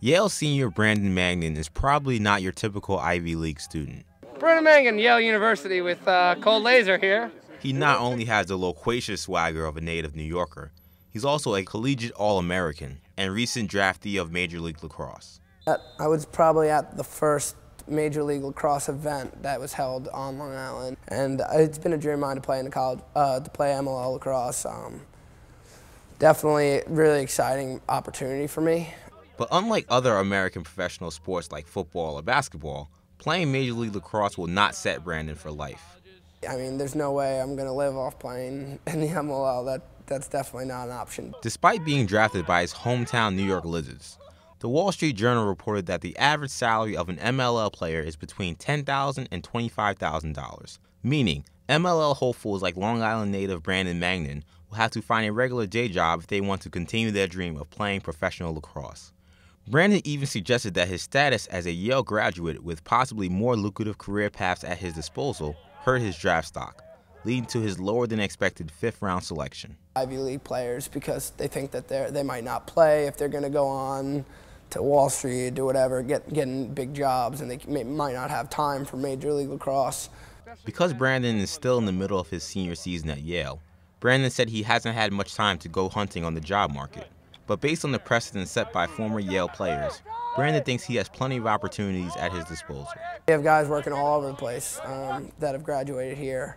Yale senior Brandon Mangan is probably not your typical Ivy League student. Brandon Mangan, Yale University with cold laser here. He not only has the loquacious swagger of a native New Yorker, he's also a collegiate All-American and recent draftee of Major League Lacrosse. I was probably at the first Major League Lacrosse event that was held on Long Island, and it's been a dream of mine to play in the college, to play MLL lacrosse. Definitely a really exciting opportunity for me. But unlike other American professional sports like football or basketball, playing Major League Lacrosse will not set Brandon for life. I mean, there's no way I'm going to live off playing in the MLL. That's definitely not an option. Despite being drafted by his hometown New York Lizards, the Wall Street Journal reported that the average salary of an MLL player is between $10,000 and $25,000, meaning MLL hopefuls like Long Island native Brandon Mangan will have to find a regular day job if they want to continue their dream of playing professional lacrosse. Brandon even suggested that his status as a Yale graduate with possibly more lucrative career paths at his disposal hurt his draft stock, leading to his lower than expected fifth-round selection. Ivy League players, because they think that they might not play if they're going to go on to Wall Street or whatever, getting big jobs, and they might not have time for Major League Lacrosse. Because Brandon is still in the middle of his senior season at Yale, Brandon said he hasn't had much time to go hunting on the job market. But based on the precedent set by former Yale players, Brandon thinks he has plenty of opportunities at his disposal. We have guys working all over the place that have graduated here.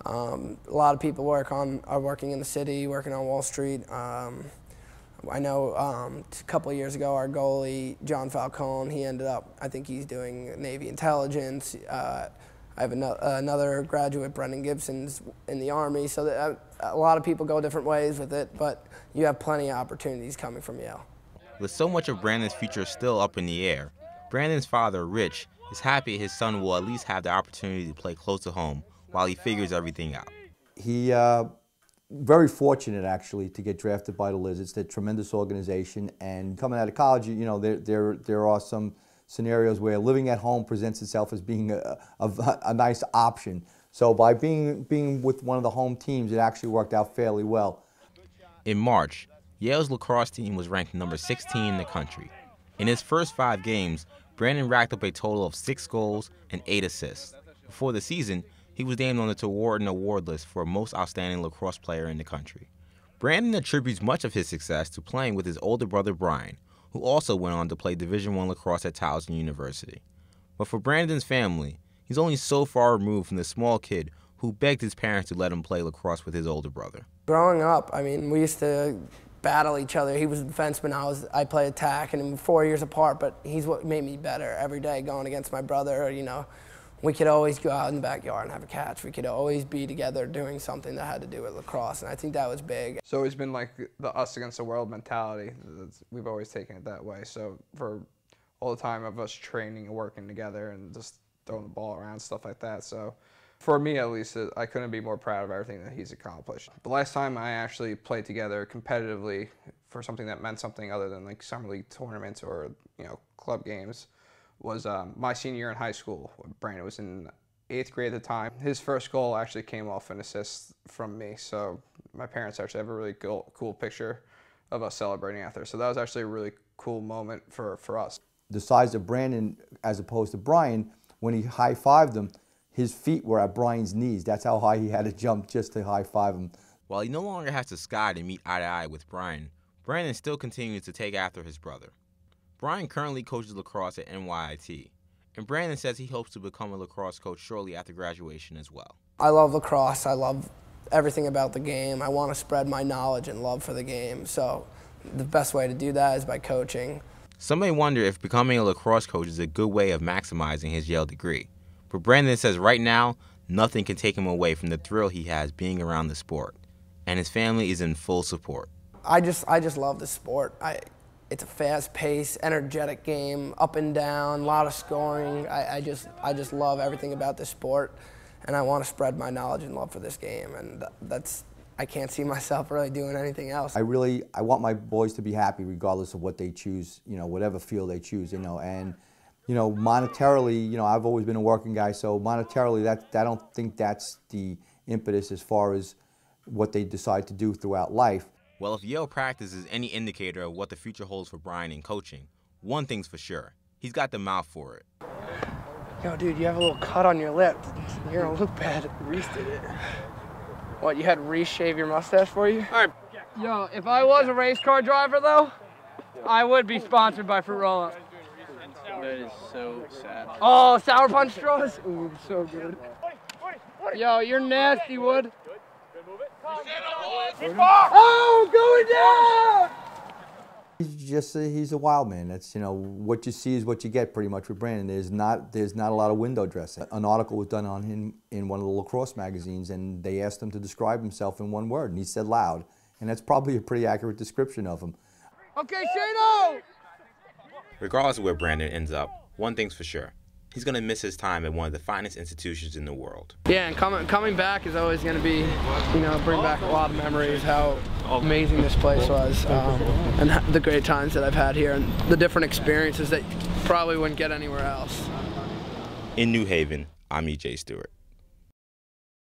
A lot of people are working in the city, working on Wall Street. I know a couple of years ago, our goalie, John Falcone, he ended up, I think he's doing Navy intelligence. I have another graduate, Brendan Gibson's in the Army. So a lot of people go different ways with it, but you have plenty of opportunities coming from Yale. With so much of Brandon's future still up in the air, Brandon's father, Rich, is happy his son will at least have the opportunity to play close to home while he figures everything out. He very fortunate actually to get drafted by the Lizards. They're a tremendous organization, and coming out of college, you know, there are some scenarios where living at home presents itself as being a nice option. So by being with one of the home teams, it actually worked out fairly well. In March, Yale's lacrosse team was ranked number 16 in the country. In his first 5 games, Brandon racked up a total of 6 goals and 8 assists. Before the season, he was named on the Tewaaraton award list for most outstanding lacrosse player in the country. Brandon attributes much of his success to playing with his older brother Brian, who also went on to play Division I lacrosse at Towson University. But for Brandon's family, he's only so far removed from the small kid who begged his parents to let him play lacrosse with his older brother. Growing up, I mean, we used to battle each other. He was a defenseman, I played attack, and we're 4 years apart, but he's what made me better every day going against my brother. You know, we could always go out in the backyard and have a catch. We could always be together doing something that had to do with lacrosse, and I think that was big. It's always been like the us against the world mentality. We've always taken it that way. So for all the time of us training and working together and just throwing the ball around, stuff like that. So for me, at least, I couldn't be more proud of everything that he's accomplished. The last time I actually played together competitively for something that meant something other than like summer league tournaments or, you know, club games was my senior year in high school. Brandon was in 8th grade at the time. His first goal actually came off an assist from me. So my parents actually have a really cool picture of us celebrating after. So that was actually a really cool moment for us. The size of Brandon as opposed to Brian, when he high-fived him, his feet were at Brian's knees. That's how high he had to jump just to high-five him. While he no longer has to sky to meet eye-to-eye with Brian, Brandon still continues to take after his brother. Brian currently coaches lacrosse at NYIT, and Brandon says he hopes to become a lacrosse coach shortly after graduation as well. I love lacrosse. I love everything about the game. I want to spread my knowledge and love for the game, so the best way to do that is by coaching. Some may wonder if becoming a lacrosse coach is a good way of maximizing his Yale degree. But Brandon says right now, nothing can take him away from the thrill he has being around the sport, and his family is in full support. I just love the sport. It's a fast-paced, energetic game, up and down, a lot of scoring. I just love everything about this sport, and I want to spread my knowledge and love for this game, and I can't see myself really doing anything else. I want my boys to be happy regardless of what they choose, you know, whatever field they choose, you know, and you know, monetarily, you know, I've always been a working guy, so monetarily, I don't think that's the impetus as far as what they decide to do throughout life. Well, if Yale practice is any indicator of what the future holds for Brian in coaching, one thing's for sure, he's got the mouth for it. Yo, dude, you have a little cut on your lip. You're gonna look bad. Reese did it. What, you had Reese shave your mustache for you? All right. Yo, if I was a race car driver, though, I would be sponsored by Fruit Roll-Up. That is so sad. Oh, Sour Punch straws? Ooh, so good. Yo, you're nasty, Wood. Oh, going down! He's a wild man. That's, you know, what you see is what you get pretty much with Brandon. There's not a lot of window dressing. An article was done on him in one of the Lacrosse magazines, and they asked him to describe himself in one word, and he said loud. And that's probably a pretty accurate description of him. Okay, Shano! Regardless of where Brandon ends up, one thing's for sure. He's going to miss his time at one of the finest institutions in the world. Yeah, and coming back is always going to be, you know, bring back a lot of memories, how amazing this place was, and the great times that I've had here, and the different experiences that you probably wouldn't get anywhere else. In New Haven, I'm E.J. Stewart.